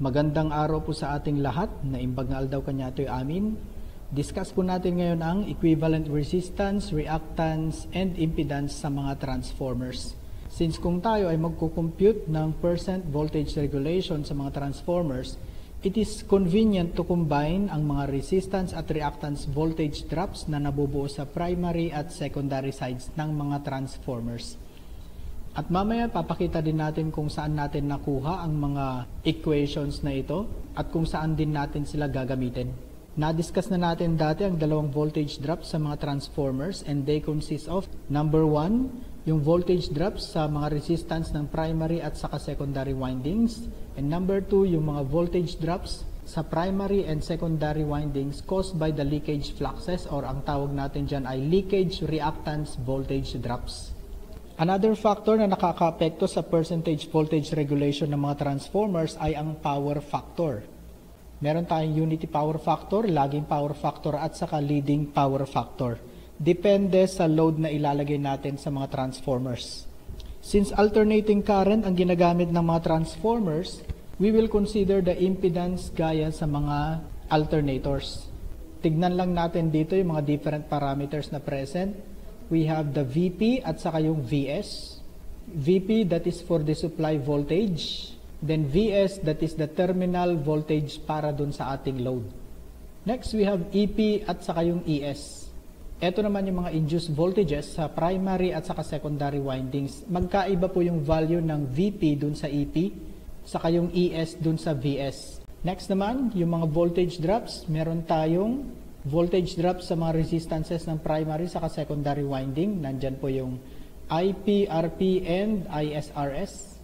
Magandang araw po sa ating lahat na imbag nga aldaw kanyato amin. Discuss po natin ngayon ang equivalent resistance, reactance, and impedance sa mga transformers. Since kung tayo ay magkukompute ng percent voltage regulation sa mga transformers, it is convenient to combine ang mga resistance at reactance voltage drops na nabubuo sa primary at secondary sides ng mga transformers. At mamaya papakita din natin kung saan natin nakuha ang mga equations na ito at kung saan din natin sila gagamitin. Na-discuss na natin dati ang dalawang voltage drops sa mga transformers, and they consist of number 1, yung voltage drops sa mga resistance ng primary at saka secondary windings, and number 2, yung mga voltage drops sa primary and secondary windings caused by the leakage fluxes, or ang tawag natin dyan ay leakage reactance voltage drops. Another factor na nakakaapekto sa percentage voltage regulation ng mga transformers ay ang power factor. Meron tayong unity power factor, lagging power factor, at saka leading power factor. Depende sa load na ilalagay natin sa mga transformers. Since alternating current ang ginagamit ng mga transformers, we will consider the impedance gaya sa mga alternators. Tignan lang natin dito yung mga different parameters na present. We have the VP at saka yung VS. VP, that is for the supply voltage. Then VS, that is the terminal voltage para dun sa ating load. Next, we have EP at saka yung ES. Ito naman yung mga induced voltages sa primary at saka secondary windings. Magkaiba po yung value ng VP dun sa EP, saka yung ES dun sa VS. Next naman, yung mga voltage drops, meron tayong voltage drop sa mga resistances ng primary saka secondary winding. Nandyan po yung IP, RP, and ISRS.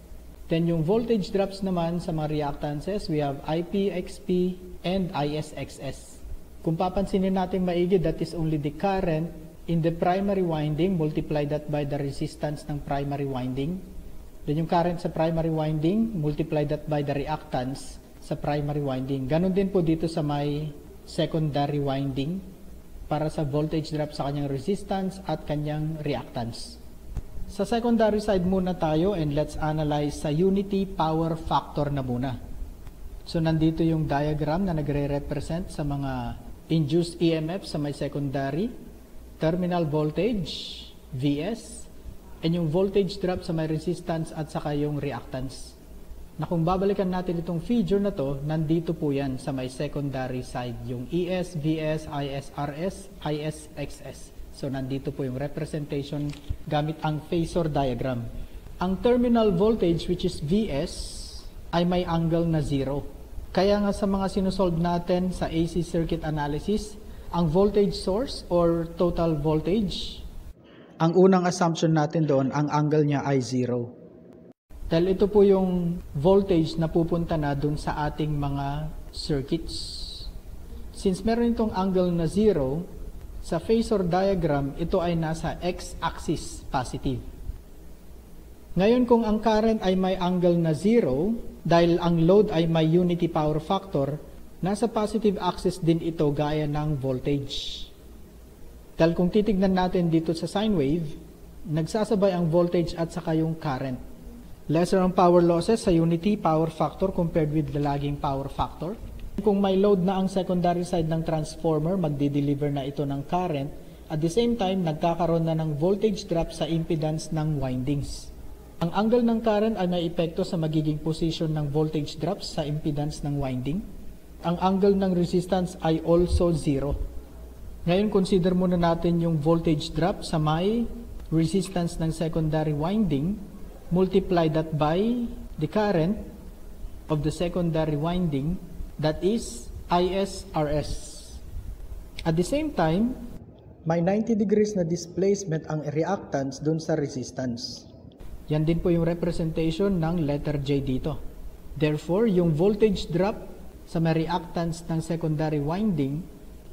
Then yung voltage drops naman sa mga reactances, we have IP, XP, and ISXS. Kung papansinin natin maigi, that is only the current in the primary winding, multiply that by the resistance ng primary winding. Then yung current sa primary winding, multiply that by the reactance sa primary winding. Ganon din po dito sa may secondary winding para sa voltage drop sa kanyang resistance at kanyang reactance. Sa secondary side muna tayo, and let's analyze sa unity power factor na muna. So nandito yung diagram na nagre-represent sa mga induced EMF sa may secondary, terminal voltage, VS, and yung voltage drop sa may resistance at saka yung reactance. Na kung babalikan natin itong figure na to, nandito po yan sa may secondary side, yung ES, VS, ISRS, ISXS. So nandito po yung representation gamit ang phasor diagram. Ang terminal voltage, which is VS, ay may angle na 0. Kaya nga sa mga sinusolve natin sa AC circuit analysis, ang voltage source or total voltage, ang unang assumption natin doon, ang angle niya ay 0. Dahil ito po yung voltage na pupunta na dun sa ating mga circuits. Since meron itong angle na 0, sa phasor diagram, ito ay nasa x-axis positive. Ngayon kung ang current ay may angle na 0, dahil ang load ay may unity power factor, nasa positive axis din ito gaya ng voltage. Dahil kung titignan natin dito sa sine wave, nagsasabay ang voltage at saka yung current. Lesser ang power losses sa unity power factor compared with the lagging power factor. Kung may load na ang secondary side ng transformer, magdi-deliver na ito ng current. At the same time, nagkakaroon na ng voltage drop sa impedance ng windings. Ang angle ng current ay may epekto sa magiging position ng voltage drops sa impedance ng winding. Ang angle ng resistance ay also 0. Ngayon, consider muna natin yung voltage drop sa may resistance ng secondary winding. Multiply that by the current of the secondary winding, that is ISRS. At the same time, may 90 degrees na displacement ang reactance dun sa resistance. Yan din po yung representation ng letter J dito. Therefore, yung voltage drop sa may reactance ng secondary winding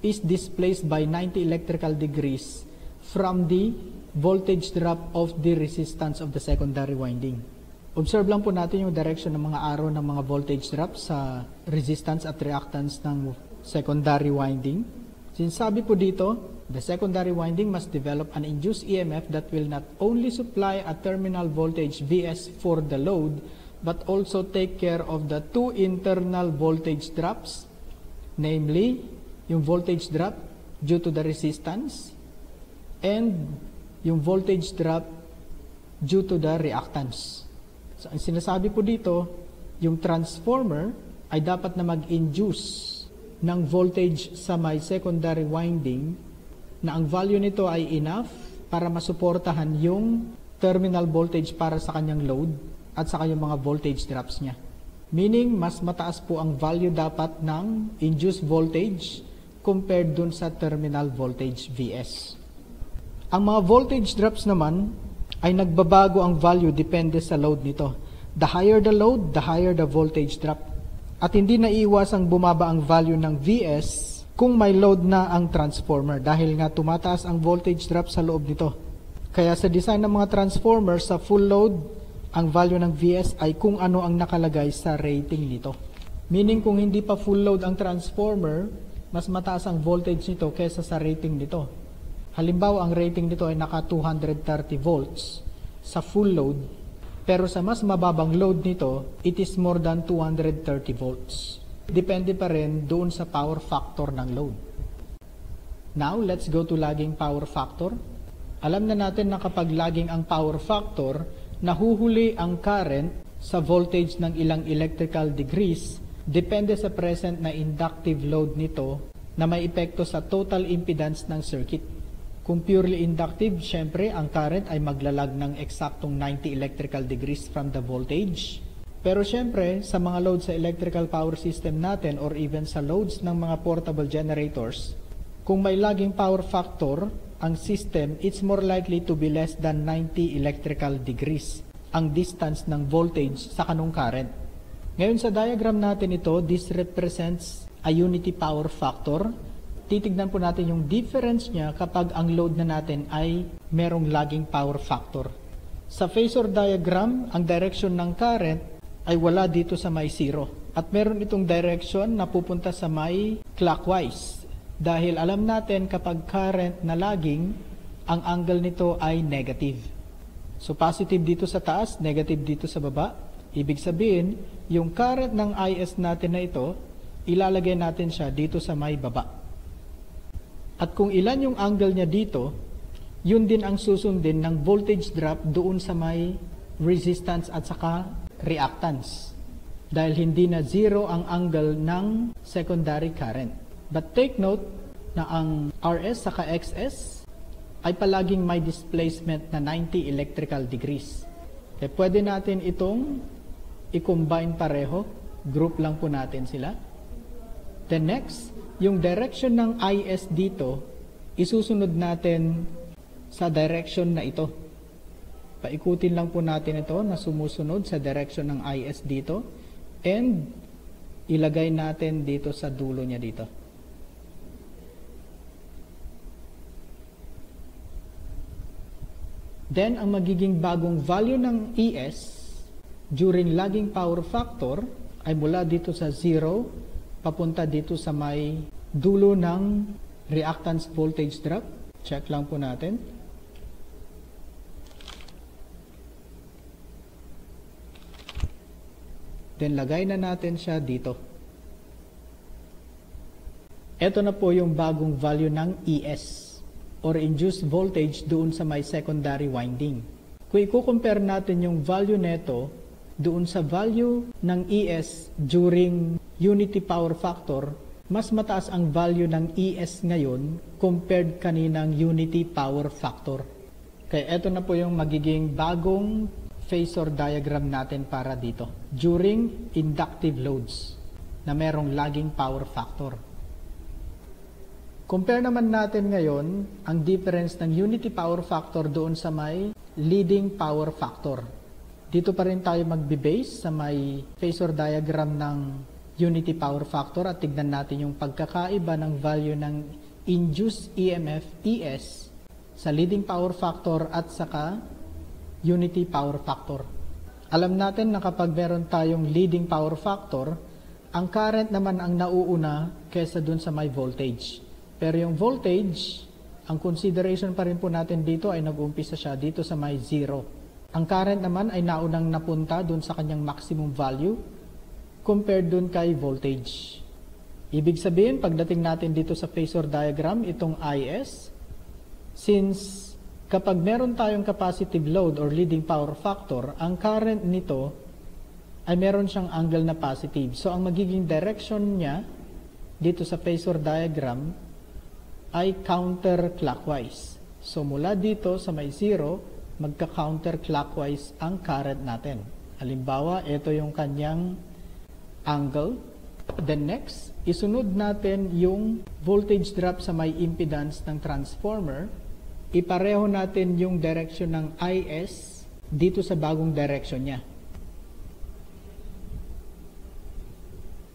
is displaced by 90 electrical degrees from the voltage drop of the resistance of the secondary winding. Observe lang po natin yung direction ng mga arrow ng mga voltage drop sa resistance at reactance ng secondary winding. Since sabi po dito, the secondary winding must develop an induced EMF that will not only supply a terminal voltage Vs for the load, but also take care of the two internal voltage drops, namely yung voltage drop due to the resistance and yung voltage drop due to the reactance. So, ang sinasabi po dito, yung transformer ay dapat na mag-induce ng voltage sa may secondary winding na ang value nito ay enough para masuportahan yung terminal voltage para sa kanyang load at saka yung mga voltage drops niya. Meaning, mas mataas po ang value dapat ng induced voltage compared dun sa terminal voltage Vs. Ang mga voltage drops naman ay nagbabago ang value depende sa load nito. The higher the load, the higher the voltage drop. At hindi naiiwasang bumaba ang value ng Vs kung may load na ang transformer dahil nga tumataas ang voltage drop sa loob nito. Kaya sa design ng mga transformer sa full load, ang value ng Vs ay kung ano ang nakalagay sa rating nito. Meaning kung hindi pa full load ang transformer, mas mataas ang voltage nito kaysa sa rating nito. Halimbawa, ang rating nito ay naka 230 volts sa full load, pero sa mas mababang load nito, it is more than 230 volts. Depende pa rin doon sa power factor ng load. Now, let's go to lagging power factor. Alam na natin na kapag lagging ang power factor, nahuhuli ang current sa voltage ng ilang electrical degrees depende sa present na inductive load nito na may epekto sa total impedance ng circuit. Kung purely inductive, syempre ang current ay maglalag ng eksaktong 90 electrical degrees from the voltage. Pero syempre, sa mga loads sa electrical power system natin or even sa loads ng mga portable generators, kung may lagging power factor, ang system, it's more likely to be less than 90 electrical degrees ang distance ng voltage sa kanong current. Ngayon sa diagram natin ito, this represents a unity power factor. Titignan po natin yung difference niya kapag ang load na natin ay merong lagging power factor. Sa phasor diagram, ang direction ng current ay wala dito sa may zero. At meron itong direction na pupunta sa may clockwise. Dahil alam natin kapag current na lagging, ang angle nito ay negative. So positive dito sa taas, negative dito sa baba. Ibig sabihin, yung current ng IS natin na ito, ilalagay natin siya dito sa may baba. At kung ilan yung angle niya dito, yun din ang susundin ng voltage drop doon sa may resistance at saka reactance. Dahil hindi na zero ang angle ng secondary current. But take note na ang RS saka XS ay palaging may displacement na 90 electrical degrees. Kaya pwede natin itong i-combine pareho. Group lang po natin sila. Then next, yung direction ng IS dito, isusunod natin sa direction na ito. Paikutin lang po natin ito na sumusunod sa direction ng IS dito. And ilagay natin dito sa dulo niya dito. Then, ang magiging bagong value ng ES during lagging power factor ay mula dito sa 0 papunta dito sa may dulo ng reactance voltage drop. Check lang po natin. Then, lagay na natin siya dito. Ito na po yung bagong value ng ES or induced voltage doon sa may secondary winding. Kung i-compare natin yung value neto doon sa value ng ES during unity power factor, mas mataas ang value ng ES ngayon compared kaninang unity power factor. Kaya ito na po yung magiging bagong phasor diagram natin para dito during inductive loads na merong lagging power factor. Compare naman natin ngayon ang difference ng unity power factor doon sa may leading power factor. Dito pa rin tayo magbe-base sa may phasor diagram ng unity power factor at tignan natin yung pagkakaiba ng value ng induced EMF ES sa leading power factor at saka unity power factor. Alam natin na kapag meron tayong leading power factor, ang current naman ang nauuna kaysa dun sa may voltage. Pero yung voltage, ang consideration pa rin po natin dito ay nag-uumpisa siya dito sa may 0. Ang current naman ay naunang napunta dun sa kanyang maximum value compared dun kay voltage. Ibig sabihin, pagdating natin dito sa phasor diagram, itong IS, since kapag meron tayong capacitive load or leading power factor, ang current nito ay meron siyang angle na positive. So, ang magiging direction niya dito sa phasor diagram ay counterclockwise. So, mula dito sa may 0, magka-counterclockwise ang current natin. Halimbawa, ito yung kanyang angle. Then next, isunod natin yung voltage drop sa may impedance ng transformer. Ipareho natin yung direction ng IS dito sa bagong direction niya.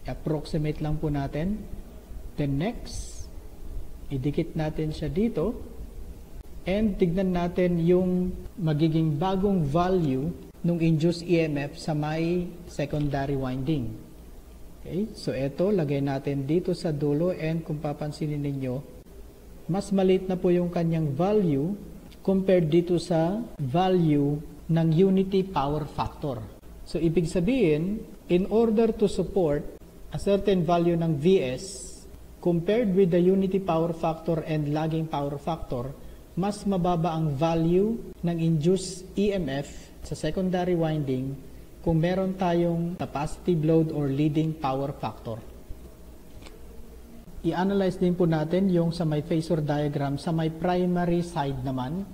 Approximate lang po natin. Then next, idikit natin siya dito. And tignan natin yung magiging bagong value ng induced EMF sa may secondary winding. Okay, so ito, lagay natin dito sa dulo and kung papansinin ninyo, mas maliit na po yung kanyang value compared dito sa value ng unity power factor. So, ibig sabihin, in order to support a certain value ng VS compared with the unity power factor and lagging power factor, mas mababa ang value ng induced EMF sa secondary winding kung meron tayong capacitive load or leading power factor. I-analyze din po natin yung sa may phasor diagram sa may primary side naman.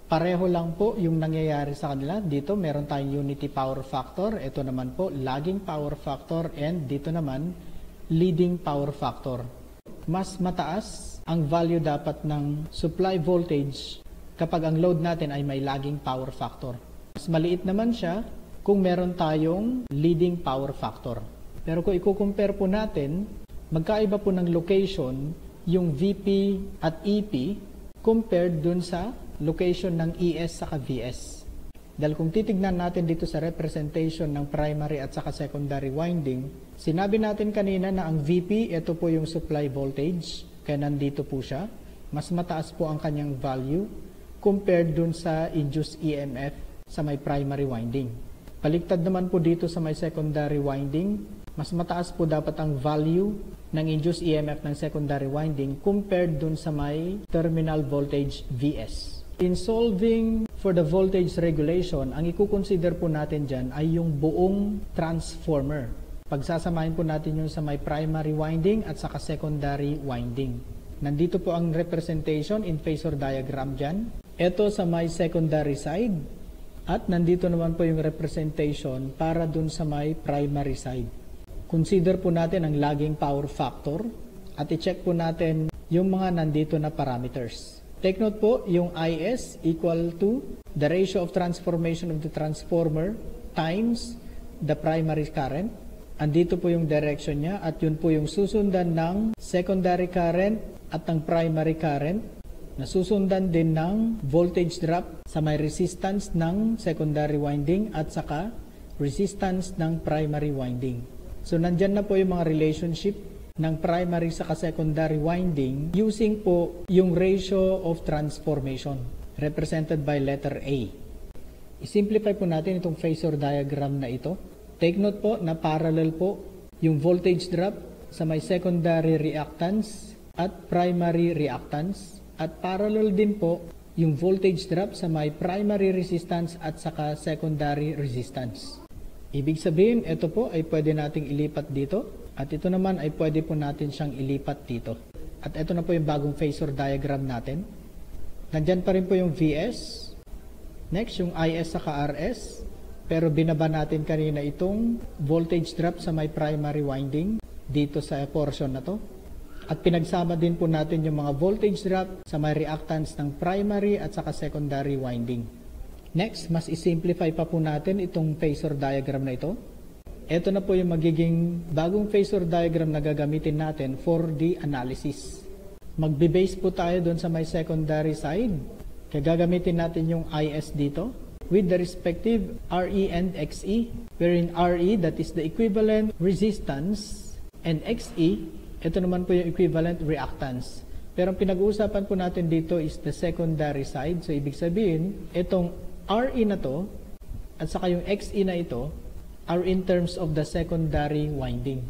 Pareho lang po yung nangyayari sa kanila. Dito meron tayong unity power factor. Ito naman po lagging power factor and dito naman leading power factor. Mas mataas ang value dapat ng supply voltage kapag ang load natin ay may lagging power factor. Mas maliit naman siya kung meron tayong leading power factor. Pero kung i-compare po natin, magkaiba po ng location yung VP at EP compared dun sa location ng ES saka VS. Dahil kung titignan natin dito sa representation ng primary at saka secondary winding, sinabi natin kanina na ang VP, ito po yung supply voltage, kaya nandito po siya. Mas mataas po ang kanyang value compared dun sa induced EMF sa may primary winding. Baliktad naman po dito sa may secondary winding, mas mataas po dapat ang value ng induced EMF ng secondary winding compared dun sa may terminal voltage VS. In solving for the voltage regulation, ang ikukonsider po natin dyan ay yung buong transformer. Pagsasamahin po natin yung sa may primary winding at saka secondary winding. Nandito po ang representation in phasor diagram dyan. Ito sa may secondary side. At nandito naman po yung representation para dun sa may primary side. Consider po natin ang lagging power factor at i-check po natin yung mga nandito na parameters. Take note po, yung IS equal to the ratio of transformation of the transformer times the primary current. Andito po yung direction niya at yun po yung susundan ng secondary current at ng primary current. Nasusundan din ng voltage drop sa may resistance ng secondary winding at saka resistance ng primary winding. So, nandyan na po yung mga relationship ng primary saka secondary winding using po yung ratio of transformation represented by letter A. I-simplify po natin itong phasor diagram na ito. Take note po na parallel po yung voltage drop sa may secondary reactance at primary reactance. At parallel din po yung voltage drop sa may primary resistance at saka secondary resistance. Ibig sabihin, ito po ay pwede nating ilipat dito at ito naman ay pwede po natin siyang ilipat dito. At ito na po yung bagong phasor diagram natin. Nandyan pa rin po yung VS. Next, yung IS saka RS. Pero binaba natin kanina itong voltage drop sa may primary winding dito sa portion na to. At pinagsama din po natin yung mga voltage drop sa may reactance ng primary at saka secondary winding. Next, mas isimplify pa po natin itong phasor diagram na ito. Ito na po yung magiging bagong phasor diagram na gagamitin natin for the analysis. Magbe-base po tayo doon sa may secondary side. Kaya gagamitin natin yung IS dito with the respective RE and XE, wherein RE, that is the equivalent resistance, and XE, ito naman po yung equivalent reactance. Pero ang pinag-uusapan po natin dito is the secondary side. So, ibig sabihin, itong RE na to at saka yung XE na ito are in terms of the secondary winding.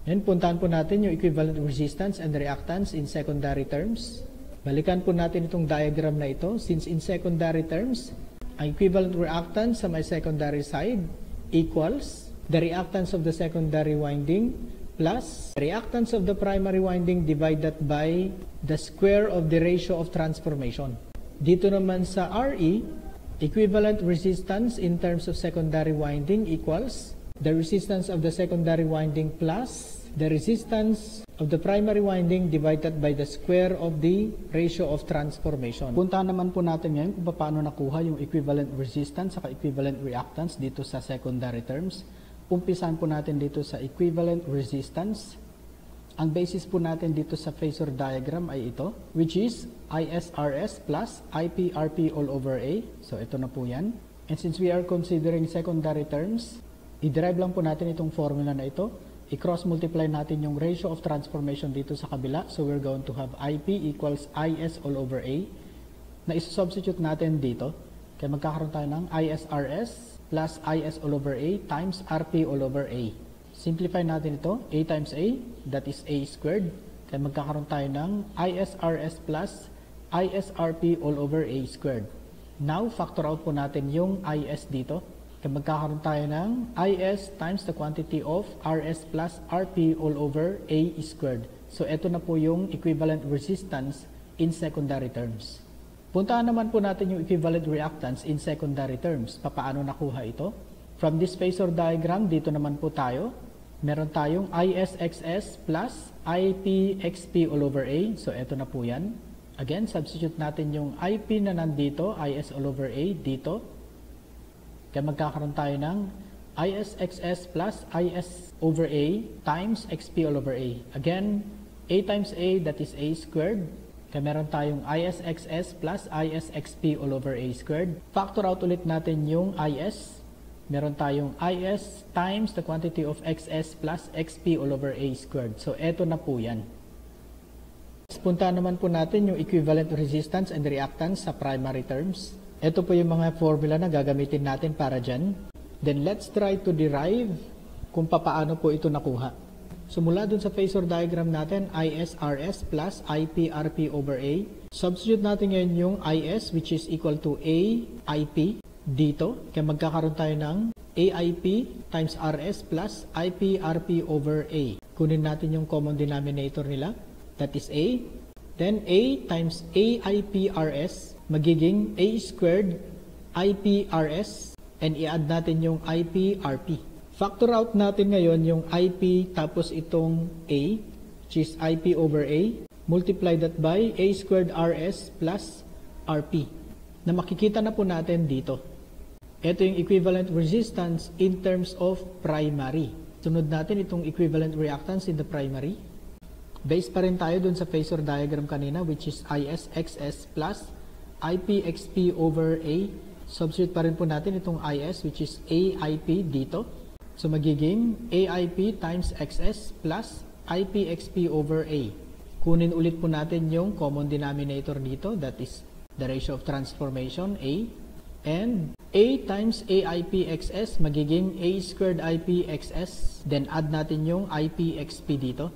Yan, puntahan po natin yung equivalent resistance and reactance in secondary terms. Balikan po natin itong diagram na ito. Since in secondary terms, ang equivalent reactance sa may secondary side equals the reactance of the secondary winding plus the reactance of the primary winding divided by the square of the ratio of transformation. Dito naman sa RE, equivalent resistance in terms of secondary winding equals the resistance of the secondary winding plus the resistance of the primary winding divided by the square of the ratio of transformation. Puntahan naman po natin ngayon kung paano nakuha yung equivalent resistance saka equivalent reactance dito sa secondary terms. Umpisan po natin dito sa equivalent resistance. Ang basis po natin dito sa phasor diagram ay ito, which is ISRS plus IPRP all over A. So ito na po yan. And since we are considering secondary terms, i-derive lang po natin itong formula na ito. I-cross multiply natin yung ratio of transformation dito sa kabila. So we're going to have IP equals IS all over A. Na isusubstitute natin dito. Kaya magkakaroon tayo ng ISRS plus IS all over A times RP all over A. Simplify natin ito. A times A, that is A squared. Kaya magkakaroon tayo ng ISRS plus ISRP all over A squared. Now, factor out po natin yung IS dito. Kaya magkakaroon tayo ng IS times the quantity of RS plus RP all over A squared. So, ito na po yung equivalent resistance in secondary terms. Puntahan naman po natin yung equivalent reactance in secondary terms. Paano nakuha ito? From this phasor diagram, dito naman po tayo. Meron tayong ISXS plus IPXP all over A. So, ito na po yan. Again, substitute natin yung IP na nandito, IS all over A, dito. Kaya magkakaroon tayo ng ISXS plus IS over A times XP all over A. Again, A times A, that is A squared. Kaya meron tayong ISXS plus ISXP all over A squared. Factor out ulit natin yung IS. Meron tayong IS times the quantity of XS plus XP all over A squared. So, eto na po yan. Punta naman po natin yung equivalent resistance and reactance sa primary terms. Ito po yung mga formula na gagamitin natin para dyan. Then, let's try to derive kung paano po ito nakuha. So, mula dun sa phasor diagram natin, ISRS plus IPRP over A. Substitute natin ngayon yung IS, which is equal to AIP dito. Kaya magkakaroon tayo ng AIP times RS plus IPRP over A. Kunin natin yung common denominator nila. That is A. Then, A times AIPRS magiging A squared IPRS and i-add natin yung IPRP. Factor out natin ngayon yung IP tapos itong A, which is IP over A. Multiply that by A squared RS plus RP na makikita na po natin dito. Ito yung equivalent resistance in terms of primary. Sunod natin itong equivalent reactance in the primary. Based pa rin tayo dun sa phasor diagram kanina, which is ISXS plus IPXP over A. Substitute pa rin po natin itong IS, which is AIP dito. So, magiging AIP times XS plus IPXP over A. Kunin ulit po natin yung common denominator dito, that is the ratio of transformation, A. And A times AIPXS magiging A squared IPXS. Then, add natin yung IPXP dito.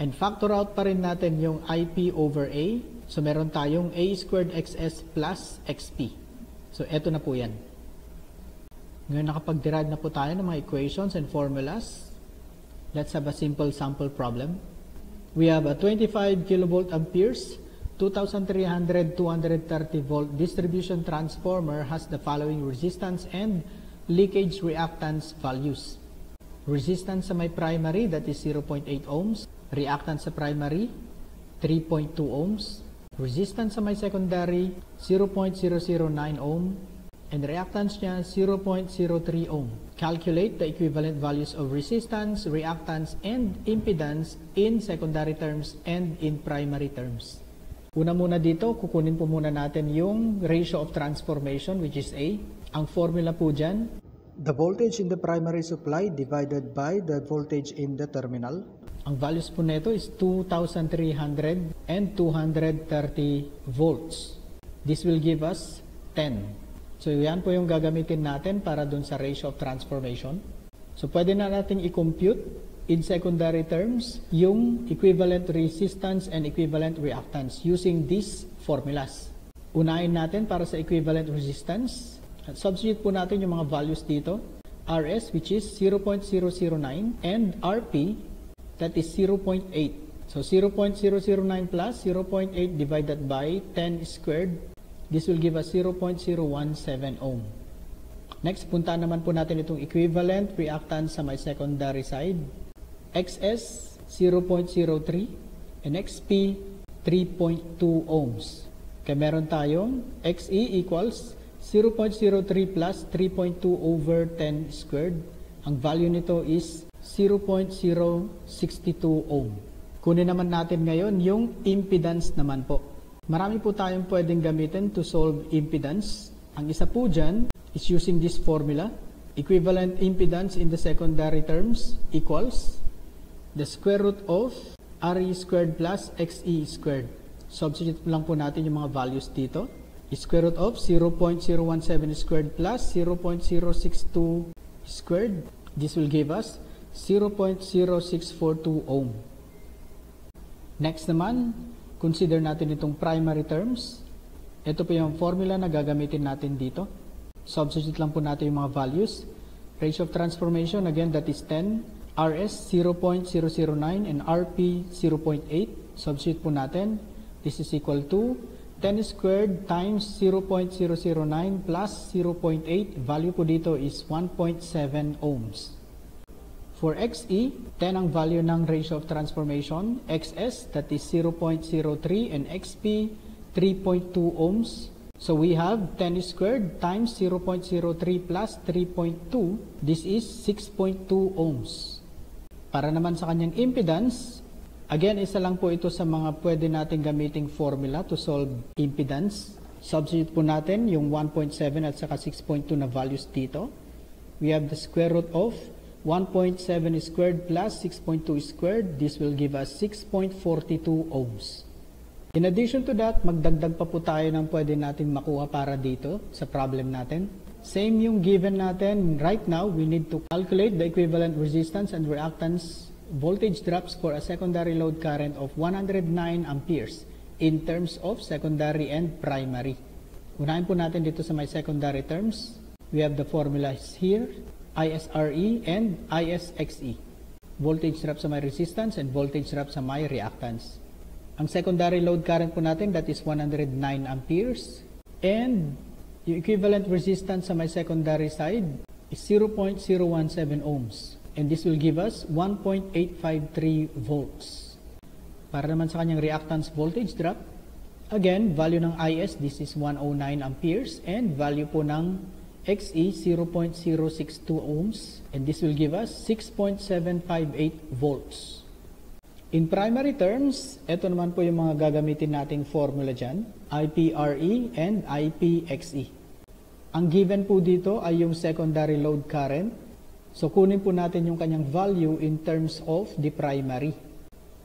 And factor out pa rin natin yung IP over A. So, meron tayong A squared XS plus XP. So, eto na po yan. Ngayon, nakapag-derive na po tayo ng mga equations and formulas. Let's have a simple sample problem. We have a 25 kilovolt amperes, 2,300, 230 volt distribution transformer has the following resistance and leakage reactance values. Resistance sa may primary, that is 0.8 ohms. Reactance sa primary, 3.2 ohms. Resistance sa may secondary, 0.009 ohm. And reactance niya, 0.03 ohm. Calculate the equivalent values of resistance, reactance, and impedance in secondary terms and in primary terms. Una muna dito, kukunin po muna natin yung ratio of transformation, which is A. Ang formula po dyan, the voltage in the primary supply divided by the voltage in the terminal. Ang values po nito is 2,300 and 230 volts. This will give us 10, which So yan po yung gagamitin natin para dun sa ratio of transformation. So pwede na natin i-compute in secondary terms yung equivalent resistance and equivalent reactance using these formulas. Unahin natin para sa equivalent resistance. At substitute po natin yung mga values dito. Rs, which is 0.009, and Rp, that is 0.8. So 0.009 plus 0.8 divided by 10 squared, this will give us 0.017 ohm. Next, punta naman po natin itong equivalent reactance sa my secondary side. XS, 0.03, and XP, 3.2 ohms. Kaya meron tayong XE equals 0.03 plus 3.2 over 10 squared. Ang value nito is 0.062 ohm. Kunin naman natin ngayon yung impedance naman po. Marami po tayong pwedeng gamitin to solve impedance. Ang isa po dyan is using this formula. Equivalent impedance in the secondary terms equals the square root of Re squared plus Xe squared. Substitute lang po natin yung mga values dito. Square root of 0.017 squared plus 0.062 squared. This will give us 0.0642 ohm. Next naman, consider natin itong primary terms. Ito po yung formula na gagamitin natin dito. Substitute lang po natin yung mga values. Ratio of transformation, again, that is 10. Rs, 0.009 and Rp, 0.8. Substitute po natin. This is equal to 10 squared times 0.009 plus 0.8. Value po dito is 1.7 ohms. For Xe, 10 ang value ng ratio of transformation. Xs, that is 0.03, and Xp, 3.2 ohms. So we have 10 squared times 0.03 plus 3.2. This is 6.2 ohms. Para naman sa kanyang impedance, again, isa lang po ito sa mga pwede natin gamiting formula to solve impedance. Substitute po natin yung 1.7 at saka 6.2 na values dito. We have the square root of 1.7 squared plus 6.2 squared. This will give us 6.42 ohms. In addition to that, magdagdag pa po tayo ng pwede natin makuha para dito sa problem natin. Same yung given natin. Right now, we need to calculate the equivalent resistance and reactance voltage drops for a secondary load current of 109 amperes in terms of secondary and primary. Unahin po natin dito sa my secondary terms. We have the formulas here, ISRE and ISXE. Voltage drop sa my resistance and voltage drop sa my reactance. Ang secondary load current po natin, that is 109 amperes. And yung equivalent resistance sa my secondary side is 0.017 ohms. And this will give us 1.853 volts. Para naman sa kanyang reactance voltage drop, again, value ng IS, this is 109 amperes, and value po ng XE, 0.062 ohms, and this will give us 6.758 volts. In primary terms, ito naman po yung mga gagamitin nating formula dyan, IPRE and IPXE. Ang given po dito ay yung secondary load current. So, kunin po natin yung kanyang value in terms of the primary.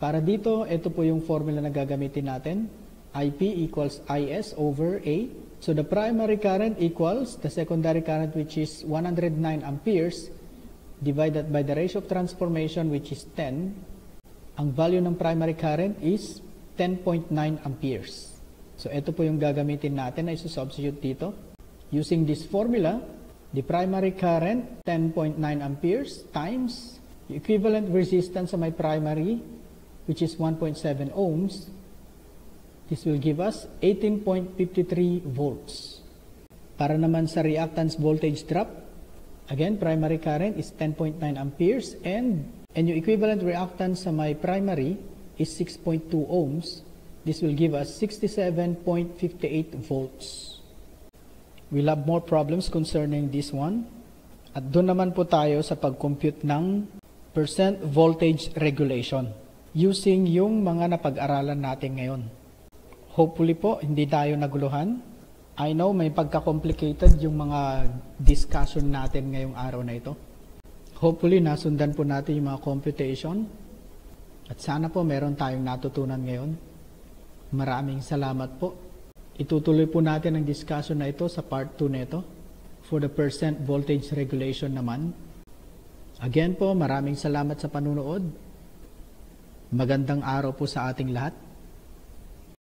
Para dito, ito po yung formula na gagamitin natin. IP equals IS over A. So, the primary current equals the secondary current, which is 109 amperes, divided by the ratio of transformation, which is 10. Ang value ng primary current is 10.9 amperes. So, ito po yung gagamitin natin na isusubstitute dito. Using this formula, the primary current, 10.9 amperes, times the equivalent resistance of my primary, which is 1.7 ohms. This will give us 18.53 volts. Para naman sa reactance voltage drop, again, primary current is 10.9 amperes, and yung equivalent reactance sa my primary is 6.2 ohms. This will give us 67.58 volts. We'll have more problems concerning this one. At doon naman po tayo sa pag-compute ng percent voltage regulation using yung mga napag-aralan natin ngayon. Hopefully po, hindi tayo naguluhan. I know may pagka-complicated yung mga discussion natin ngayong araw na ito. Hopefully, nasundan po natin yung mga computation. At sana po meron tayong natutunan ngayon. Maraming salamat po. Itutuloy po natin ang discussion na ito sa part 2 nito. For the percent voltage regulation naman. Again po, maraming salamat sa panunood. Magandang araw po sa ating lahat.